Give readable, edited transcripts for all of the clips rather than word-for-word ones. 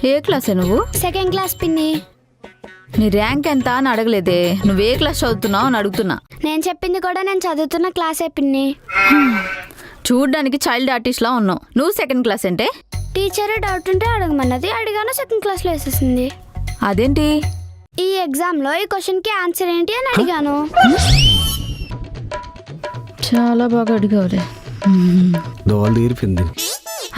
ఏ క్లాసే నువ్వు? Second class పిన్ని. నీ ర్యాంక్ ఎంత అని అడగలేదే, నువ్వే క్లాస్ చదువుతున్నావు అని అడుగుతున్నా. నేను చెప్పింది కూడా నేను చదువుతున్న క్లాసే పిన్ని. చూడ్డానికి చైల్డ్ ఆర్టిస్ట్ లా ఉన్నావు. నువ్వు సెకండ్ క్లాస్ అంటే? టీచర్ డౌట్ ఉంటే అడగమన్నది, అడిగాను సెకండ్ క్లాస్లో వేసేసింది. అదేంటి? ఈ ఎగ్జామ్లో ఈ క్వశ్చన్కి ఆన్సర్ ఏంటి అని అడిగాను. చాలా బాగా అడిగావులే.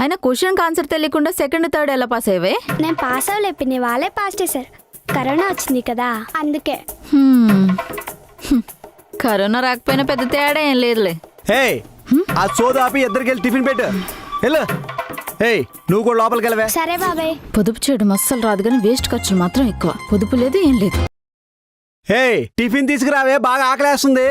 అయినా క్వశ్చన్కి ఆన్సర్ తెలియకుండా సెకండ్ థర్డ్ ఎలా పాస్ అయ్యవే? నేను పాస్ అవ్వలే పిన్ని, వాళ్ళే పాస్ చేశారు. కరోనా వచ్చింది కదా అందుకే. కరోనా రాకపోయినా పెద్ద తేడా ఏం లేదులే. ఆ సోదా ఆపి ఇద్దరికి వెళ్ళి టిఫిన్ పెట్టు. వెళ్ళు. నువ్వు కూడా లోపలికి వెళ్ళవే. సరే బాబాయ్. పొదుపు చేయడం అస్సలు రాదు కానీ వేస్ట్ ఖర్చులు మాత్రం ఎక్కువ. పొదుపు లేదు ఏం లేదు. టిఫిన్ తీసుకురావే, బాగా ఆకలేస్తుంది.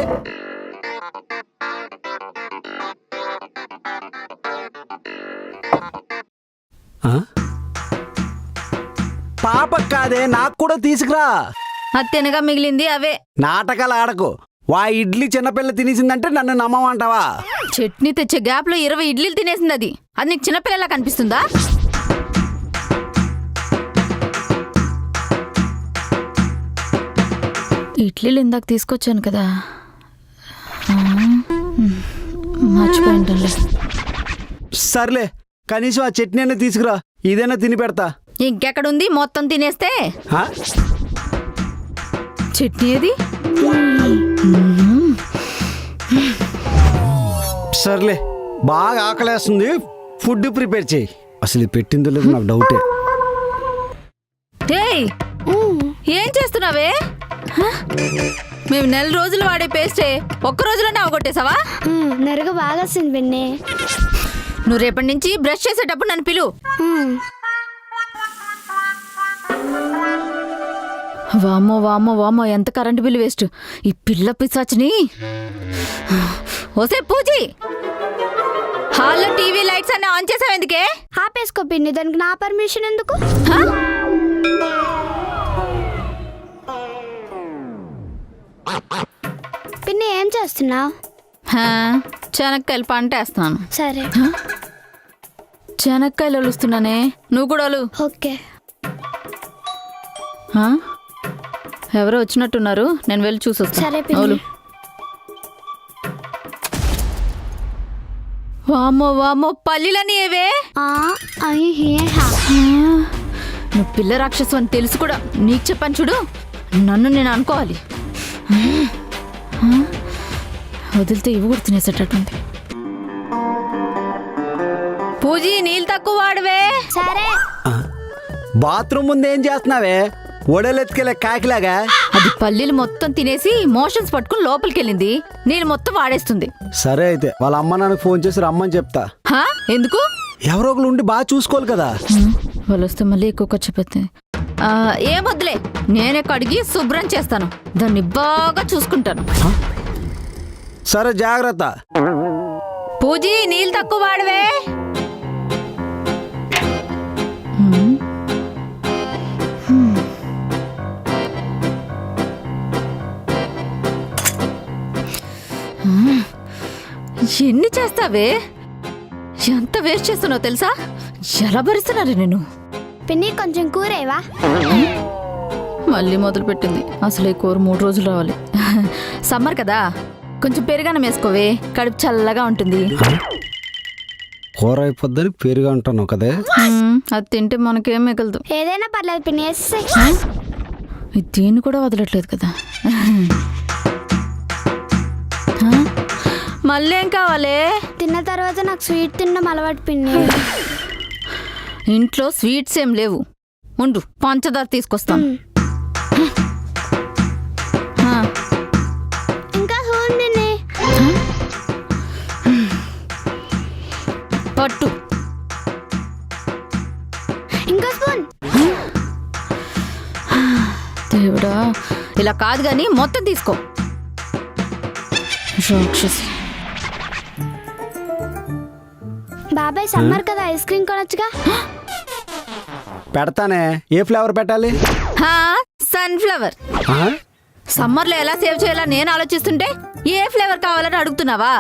పాప కాదే, నాకు కూడా తీసుకురా. అది తినగా మిగిలింది అవే. నాటకాలు ఆడకు. వా ఇడ్లీ చిన్నపిల్ల తినేసిందంటే నన్ను నమ్మమంటావా? చట్నీ తెచ్చే గ్యాప్ లో 20 ఇడ్లీలు తినేసింది. అది నీకు చిన్నపిల్లలా కనిపిస్తుందా? ఇడ్లీలు ఇందాక తీసుకొచ్చాను కదా, మర్చిపోయింటలే. సర్లే, కనీసం ఆ చట్నీ అయినా తీసుకురా, ఇదైనా తిని పెడతా. ఇంకెక్కడుంది, మొత్తం తినేస్తే. చట్నీ ఏది? సర్లే, బాగా ఆకలేస్తుంది, ఫుడ్ ప్రిపేర్ చేయి. అసలు పెట్టిందో లేదు నాకు డౌటే. ఏం చేస్తున్నావే? మేము 4 రోజులు వాడే పేస్టే ఒక్క రోజులోనే అవగొట్టేసావా? నెరుగు బాగా వస్తుంది పిన్ని. నువ్వు రేపటి నుంచి బ్రష్ చేసేటప్పుడు నన్ను పిలు. వామ్మో వామ్మో వామ్మో, ఎంత కరెంటు బిల్లు వేస్ట్. ఈ పిల్ల పిశాచిని. ఓసే పూజీ, హాల్లో టీవీ లైట్స్ అన్ని ఆన్ చేసావు ఎందుకే? ఆపేసుకో పిన్ని, దానికి నా పర్మిషన్ ఎందుకు? పిన్ని ఏం చేస్తున్నావు? శనక్కాయలు పంట వేస్తున్నాను. సరే. శనక్కాయలు ఒలుస్తున్నానే, నువ్వు కూడా ఒలు. ఓకే. ఎవరో వచ్చినట్టున్నారు, నేను వెళ్ళి చూసొస్తాను. సరే పిన్ని. వామ్మో వామ్మో, పల్లీలని ఏవే? నువ్వు పిల్ల రాక్షసు అని తెలుసు కూడా నీకు చెప్పాను చూడు. నన్ను నేను అనుకోవాలి. వదిలితే ఇవి కూడా తినేసేటట్టుంది. పూజీ, నీళ్ళు తక్కువ వాడవే. సరే. బాత్రూమ్ ముందు ఏం చేస్తున్నావే? ఒడలెత్తుకెళ్ళే కాకిలాగా. అది పల్లీలు మొత్తం తినేసి మోషన్స్ పట్టుకుని లోపలికి వెళ్ళింది. నేను మొత్తం వాడేస్తుంది. సరే అయితే వాళ్ళ అమ్మ నాన్నకు ఫోన్ చేసి రమ్మని చెప్తా. ఎందుకు? ఎవరో ఒకరు ఉండి బాగా చూసుకోవాలి కదా. వాళ్ళు వస్తే మళ్ళీ ఎక్కువ ఖర్చు పెడతాయి. ఏం వద్దులే, నేనే కడిగి శుభ్రం చేస్తాను, దాన్ని బాగా చూసుకుంటాను. సరే, జాగ్రత్త. పూజీ, నీళ్ళు తక్కువ వాడవే. ఎన్ని చేస్తావే? ఎంత వేస్ట్ చేస్తున్నావు తెలుసా? ఎలా భరిస్తున్నారు నేను. పిన్ని కొంచెం కూరేవా? మళ్ళీ మొదలు పెట్టింది. అసలు ఈ కూర 3 రోజులు రావాలి. సమ్మర్ కదా, కొంచెం పెరుగన్నం వేసుకోవే, కడుపు చల్లగా ఉంటుంది. కూర అయిపోద్దని పెరుగా ఉంటాను కదే. అది తింటే మనకేం మిగలదు. ఏదైనా పర్లేదు పిన్ని. దీన్ని కూడా వదలట్లేదు కదా. మళ్ళీ ఏం కావాలి? తిన్న తర్వాత నాకు స్వీట్ తినడం అలవాటు పిన్ని. ఇంట్లో స్వీట్స్ ఏం లేవు, ఉండు పంచదార తీసుకొస్తాను. ఇంకా స్పూన్ పిన్ని. పట్టు. ఇంకా స్పూన్. దేవుడా, ఇలా కాదు గాని మొత్తం తీసుకో. రాక్షసి. బాబాయ్, సమ్మర్ కదా, ఐస్ క్రీమ్ కొనొచ్చుగా. పెడతానే. ఏ ఫ్లేవర్ పెట్టాలి? సన్ఫ్లవర్. సమ్మర్ లో ఎలా సేవ్ చేయాలా నేను ఆలోచిస్తుంటే ఏ ఫ్లేవర్ కావాలని అడుగుతున్నావా?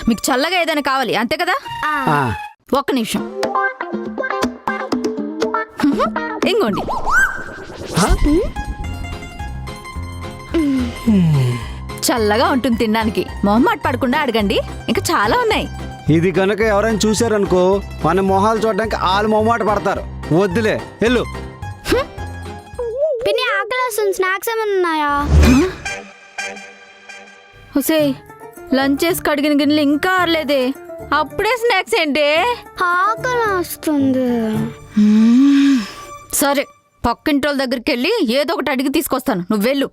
మీకు చల్లగా ఏదైనా కావాలి అంతే కదా? ఒక్క నిమిషం. ఇంకోండి. చల్లగా ఉంటుంది తినడానికి. మొహమాట పడకుండా అడగండి, ఇంకా చాలా ఉన్నాయి. ఇది కనుక ఎవరైనా చూసారనుకో మన మొహాలు చూడడానికి వాళ్ళు మొహమాట పడతారు. వద్దులే వెళ్ళు. పిన్ని ఆకలి వస్తుంది, స్నాక్స్ ఏమైనా ఉన్నాయా? హుసే, లంచ్ చేసి కడిగిన గిన్నెలు ఇంకా ఆరలేదే, అప్పుడే స్నాక్స్ ఏంటి? ఆకలి వస్తుంది. సరే, పక్కింటి వాళ్ళ దగ్గరికి వెళ్ళి ఏదో ఒకటి అడిగి తీసుకొస్తాను, నువ్వు వెళ్ళు.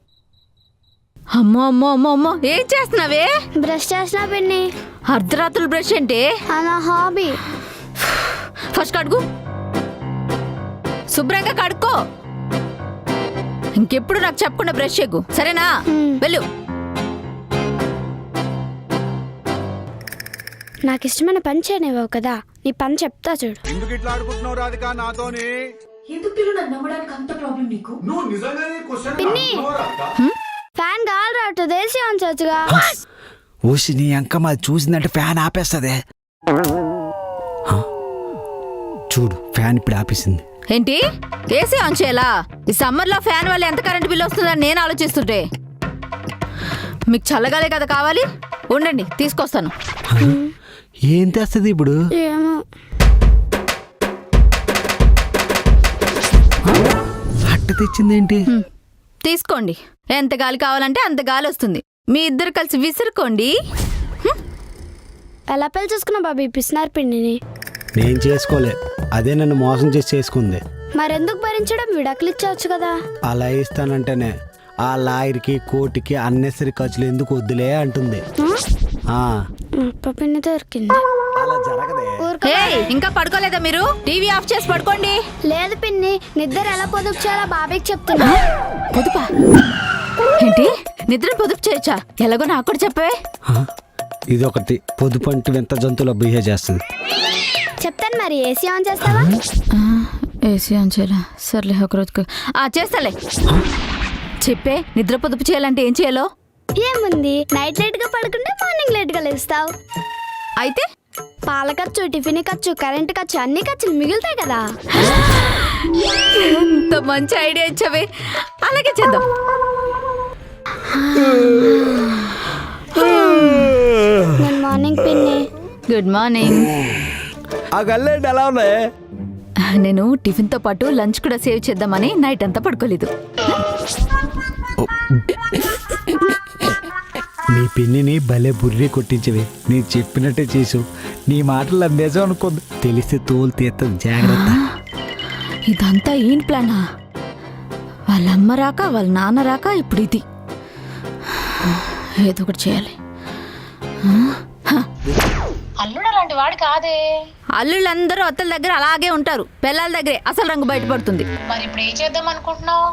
అమ్మో అమ్మో అమ్మో అమ్మో, ఏం చేస్తున్నావే? బ్రష్ చేసినా పిన్ని. అర్ధరాత్రులు బ్రష్ ఏంటి? నా హాబీ. ఫస్ట్ కడుగు, శుభ్రంగా కడుక్కో. ఇంకెప్పుడు నాకు చెప్పకుండా బ్రష్ చేయకు, సరేనా? వెళ్ళు. నాకు ఇష్టమైన పని చేయనివ్వవు కదా, నీ పని చెప్తా చూడు. ఎందుకు ఇట్లా ఆడుకుంటున్నావు రాధిక నాతోని? నువ్వు నిజంగానే క్వశ్చన్ పిన్ని. అడుగుతున్నావా రాధిక? ఫ్యాన్ గాలి రావట్లేదు, ఏసీ ఆన్ చేయొచ్చుగా. ఓసి నీ అంకమ్మ అది చూసిందంటే ఫ్యాన్ ఆపేస్తుంది. చూడు ఫ్యాన్ ఇప్పుడు ఆపేసింది. ఏంటి, ఏసీ ఆన్ చేయాలా? ఈ సమ్మర్లో ఫ్యాన్ వల్ల ఎంత కరెంట్ బిల్ వస్తుందని నేను ఆలోచిస్తుంటే, మీకు చల్లగాలే కదా కావాలి, ఉండండి తీసుకొస్తాను. ఏం తెస్తుంది ఇప్పుడు? ఏమో. అట్ట తెచ్చిందేంటి? తీసుకోండి, ఎంత గాలి కావాలంటే అంత గాలి వస్తుంది. మీ ఇద్దరు కలిసి విసురుకోండి. ఎలా పెళ్లి చేసుకున్నా బాబీ పిసినారు పిండిని? నేను చేసుకోలే, అదే నన్ను మోసం చేసి చేసుకుంది. మరెందుకు భరించడం, విడాకులు ఇచ్చేవచ్చు కదా. అలా ఇస్తానంటేనే ఆ లాయర్కి కోర్టుకి అన్నెసరి ఖర్చులు ఎందుకు వద్దులే అంటుంది. ఆ, పిన్ని దొరికింది. అలా జరగదే. ఊరుకో. ఏయ్, ఇంకా పడుకోలేదా మీరు? టీవీ ఆఫ్ చేసి పడుకోండి. లేదు పిన్ని, నిద్ర ఎలా పొదుపు చేయాలో బాబీకి చెప్తున్నా. పొదుపా? ఏంటి, నిద్ర పొదుపు చేయొచ్చా? ఎలాగో నాకు కూడా చెప్పవే. ఇదొకటి పొదుపు అంటే వింత జంతువుల బిహేవ్ చేస్తుంది. చెప్తాను మరి, ఏసీ ఆన్ చేస్తావా? ఏసీ ఆన్ చేయాలా? సర్లే, ఒకరోజుకు చేస్తాలే. చెప్పే, నిద్ర పొదుపు చేయాలంటే ఏం చేయాలో? ఏముంది, నైట్ లేట్ గా పడుకుంటే మార్నింగ్ లేట్ గా లేస్తావు. అయితే పాల ఖర్చు, టిఫిన్ ఖర్చు, కరెంట్ ఖర్చు, అన్ని ఖర్చులు మిగులుతాయి కదా. ఎంత మంచి ఐడియా ఇచ్చావే, అలాగే చేద్దాం. గుడ్ మార్నింగ్ పిన్ని. Good morning. ఆ గల్లేంటి ఎలా ఉన్నాయి? నేను టిఫిన్తో పాటు లంచ్ కూడా సేవ్ చేద్దామని నైట్ అంతా పడుకోలేదు. నీ పిన్నిని భలే బుర్రి కొట్టించవి. నీ చెప్పినట్టే చేసు. నీ మాటలు నిజం అనుకోద్దు, తెలిస్తే తోలు తీస్తుంది, జాగ్రత్త. ఇదంతా ఏం ప్లానా? వాళ్ళ అమ్మ రాక, వాళ్ళ నాన్న రాక, ఇప్పుడు ఇది. ఏదో ఒకటి చేయాలి. అల్లుడు అలాంటి వాడు కాదే. అల్లుళ్ళందరూ అత్తల దగ్గర అలాగే ఉంటారు, పిల్లల దగ్గరే అసలు రంగు బయటపడుతుంది. మరి ఇప్పుడు ఏం చేద్దాం అనుకుంటున్నావు?